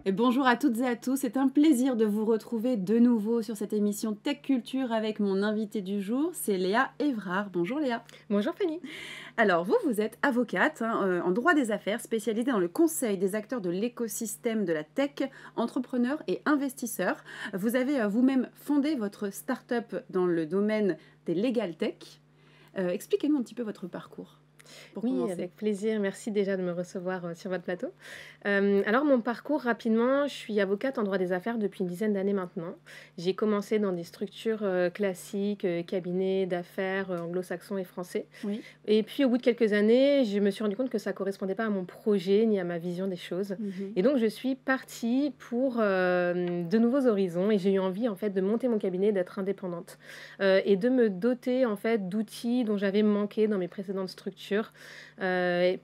Et bonjour à toutes et à tous, c'est un plaisir de vous retrouver de nouveau sur cette émission Tech Culture avec mon invité du jour, c'est Léa Évrard. Bonjour Léa. Bonjour Fanny. Alors vous êtes avocate en droit des affaires spécialisée dans le conseil des acteurs de l'écosystème de la tech, entrepreneurs et investisseurs. Vous avez vous-même fondé votre start-up dans le domaine des legal tech. Expliquez-nous un petit peu votre parcours. Oui, avec plaisir. Merci déjà de me recevoir sur votre plateau. Alors, mon parcours, rapidement, je suis avocate en droit des affaires depuis une dizaine d'années maintenant. J'ai commencé dans des structures classiques, cabinets d'affaires anglo-saxons et français. Oui. Et puis, au bout de quelques années, je me suis rendu compte que ça ne correspondait pas à mon projet ni à ma vision des choses. Et donc, je suis partie pour de nouveaux horizons et j'ai eu envie, en fait, de monter mon cabinet, d'être indépendante et de me doter, en fait, d'outils dont j'avais manqué dans mes précédentes structures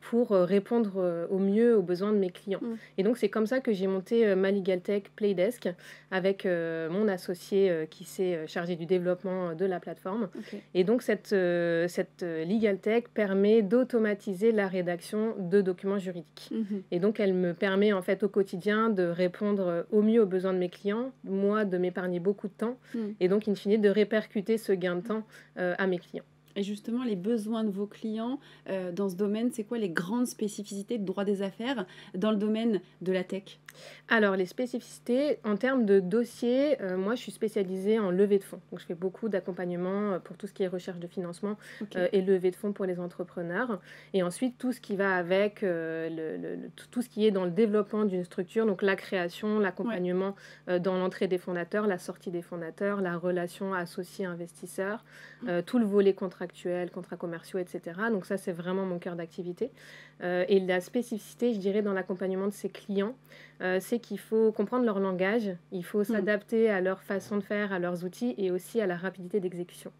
pour répondre au mieux aux besoins de mes clients. Et donc, c'est comme ça que j'ai monté ma Legal Tech Playdesk avec mon associé qui s'est chargé du développement de la plateforme. Okay. Et donc, cette Legal Tech permet d'automatiser la rédaction de documents juridiques. Et donc, elle me permet en fait au quotidien de répondre au mieux aux besoins de mes clients, moi de m'épargner beaucoup de temps et donc, in fine, de répercuter ce gain de temps à mes clients. Et justement, les besoins de vos clients dans ce domaine, c'est quoi les grandes spécificités de droit des affaires dans le domaine de la tech? Alors, les spécificités, en termes de dossiers, moi, je suis spécialisée en levée de fonds. Donc, je fais beaucoup d'accompagnement pour tout ce qui est recherche de financement et levée de fonds pour les entrepreneurs. Et ensuite, tout ce qui va avec tout ce qui est dans le développement d'une structure, donc la création, l'accompagnement dans l'entrée des fondateurs, la sortie des fondateurs, la relation associé-investisseur, tout le volet contractuel, contrats commerciaux, etc. Donc, ça, c'est vraiment mon cœur d'activité. Et la spécificité, je dirais, dans l'accompagnement de ces clients, c'est qu'il faut comprendre leur langage, il faut s'adapter à leur façon de faire, à leurs outils et aussi à la rapidité d'exécution.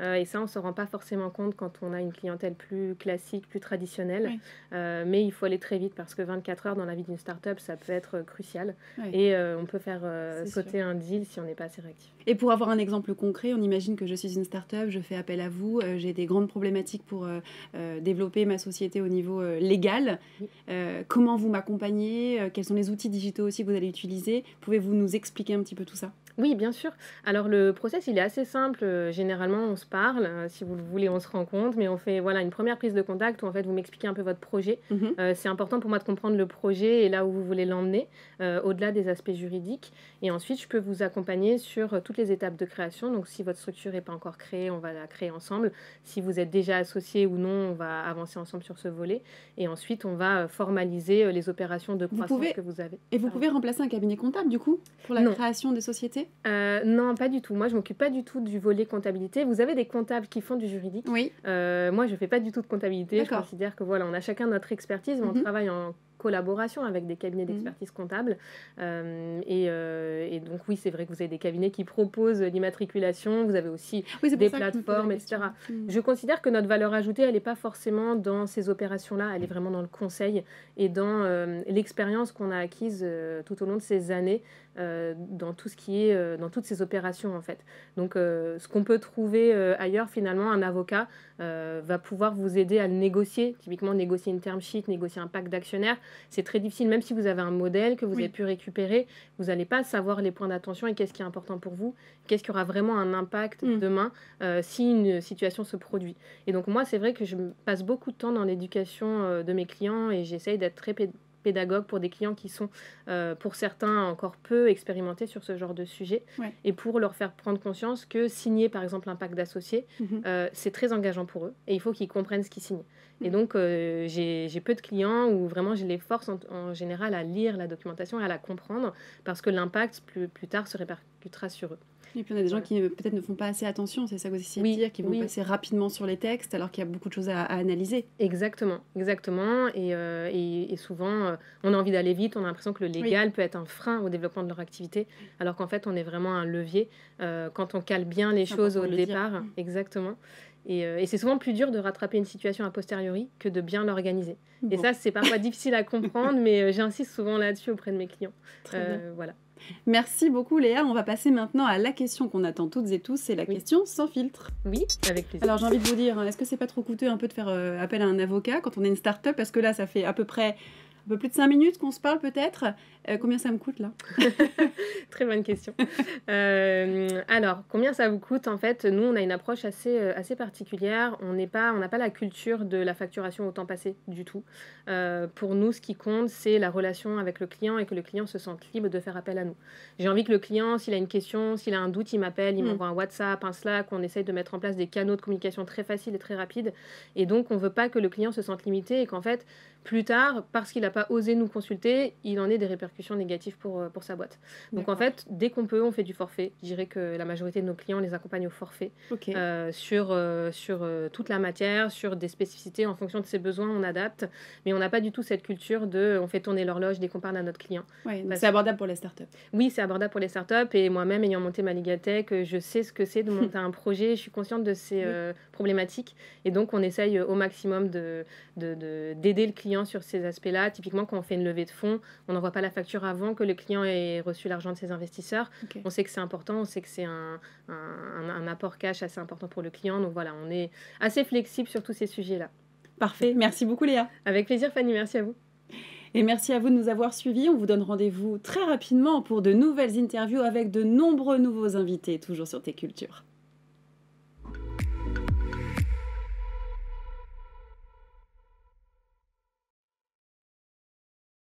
Et ça, on ne se rend pas forcément compte quand on a une clientèle plus classique, plus traditionnelle. Mais il faut aller très vite parce que 24 heures dans la vie d'une start-up, ça peut être crucial. Et on peut faire sauter un deal si on n'est pas assez réactif. Et pour avoir un exemple concret, on imagine que je suis une start-up, je fais appel à vous, j'ai des grandes problématiques pour développer ma société au niveau légal. Comment vous m'accompagnez? Quels sont les outils digitaux aussi que vous allez utiliser? Pouvez-vous nous expliquer un petit peu tout ça? Oui, bien sûr. Alors, le process, il est assez simple. Généralement, on se parle. Si vous le voulez, on se rencontre. Mais on fait une première prise de contact où, en fait, vous m'expliquez un peu votre projet. C'est important pour moi de comprendre le projet et là où vous voulez l'emmener, au-delà des aspects juridiques. Et ensuite, je peux vous accompagner sur toutes les étapes de création. Donc, si votre structure n'est pas encore créée, on va la créer ensemble. Si vous êtes déjà associé ou non, on va avancer ensemble sur ce volet. Et ensuite, on va formaliser les opérations de croissance que vous avez. Et vous pouvez remplacer un cabinet comptable, du coup, pour la création des sociétés? Non, pas du tout. Moi, je ne m'occupe pas du tout du volet comptabilité. Vous avez des comptables qui font du juridique. Oui. Moi, je ne fais pas du tout de comptabilité. Je considère que on a chacun notre expertise, mais on travaille en collaboration avec des cabinets d'expertise comptable. Et donc, oui, c'est vrai que vous avez des cabinets qui proposent l'immatriculation. Vous avez aussi des plateformes, etc. Je considère que notre valeur ajoutée, elle n'est pas forcément dans ces opérations-là. Elle est vraiment dans le conseil et dans l'expérience qu'on a acquise tout au long de ces années dans tout ce qui est dans toutes ces opérations, en fait. Donc, ce qu'on peut trouver ailleurs, finalement, un avocat va pouvoir vous aider à le négocier. Typiquement, négocier une term sheet, négocier un pacte d'actionnaires. C'est très difficile, même si vous avez un modèle que vous avez pu récupérer, vous n'allez pas savoir les points d'attention et qu'est-ce qui est important pour vous, qu'est-ce qui aura vraiment un impact demain si une situation se produit. Et donc moi, c'est vrai que je passe beaucoup de temps dans l'éducation de mes clients et j'essaye d'être très pédagogue pour des clients qui sont, pour certains, encore peu expérimentés sur ce genre de sujet et pour leur faire prendre conscience que signer, par exemple, un pacte d'associés, c'est très engageant pour eux et il faut qu'ils comprennent ce qu'ils signent. Et donc, j'ai peu de clients où vraiment je les force en général à lire la documentation et à la comprendre parce que l'impact, plus tard, se répercutera sur eux. Et puis on a des gens qui peut-être ne font pas assez attention, c'est ça que vous essayez de dire, qui vont passer rapidement sur les textes alors qu'il y a beaucoup de choses à analyser. Exactement. Et souvent, on a envie d'aller vite, on a l'impression que le légal peut être un frein au développement de leur activité, alors qu'en fait, on est vraiment un levier quand on cale bien les choses au départ. Exactement. Et c'est souvent plus dur de rattraper une situation a posteriori que de bien l'organiser. Et ça, c'est parfois difficile à comprendre, mais j'insiste souvent là-dessus auprès de mes clients. Voilà. Merci beaucoup Léa. On va passer maintenant à la question qu'on attend toutes et tous, c'est la question sans filtre. Oui, avec plaisir. Alors j'ai envie de vous dire, est-ce que c'est pas trop coûteux un peu de faire appel à un avocat quand on est une start-up? Parce que là, ça fait à peu près un peu plus de 5 minutes qu'on se parle peut-être. Combien ça me coûte là? Très bonne question. Alors, combien ça vous coûte? En fait, nous, on a une approche assez particulière. On n'a pas la culture de la facturation au temps passé du tout. Pour nous, ce qui compte, c'est la relation avec le client et que le client se sente libre de faire appel à nous. J'ai envie que le client, s'il a une question, s'il a un doute, il m'appelle, il m'envoie un WhatsApp, un Slack. On essaye de mettre en place des canaux de communication très faciles et très rapides. Et donc, on ne veut pas que le client se sente limité et qu'en fait, plus tard, parce qu'il n'a pas osé nous consulter, il en ait des répercussions négatives pour sa boîte. Donc en fait, dès qu'on peut, on fait du forfait. Je dirais que la majorité de nos clients les accompagnent au forfait sur toute la matière, sur des spécificités. En fonction de ses besoins, on adapte. Mais on n'a pas du tout cette culture on fait tourner l'horloge dès qu'on parle à notre client. Ouais, c'est abordable pour les startups. Oui, c'est abordable pour les startups. Et moi-même, ayant monté ma Ligatech, je sais ce que c'est de monter un projet. Je suis consciente de ces problématiques. Et donc, on essaye au maximum d'aider le client sur ces aspects-là. Typiquement, quand on fait une levée de fonds, on n'envoie pas la facture avant que le client ait reçu l'argent de ses investisseurs. On sait que c'est important, on sait que c'est un apport cash assez important pour le client. Donc voilà, on est assez flexible sur tous ces sujets-là. Parfait, merci beaucoup Léa. Avec plaisir Fanny, merci à vous. Et merci à vous de nous avoir suivis. On vous donne rendez-vous très rapidement pour de nouvelles interviews avec de nombreux nouveaux invités, toujours sur Tech Culture.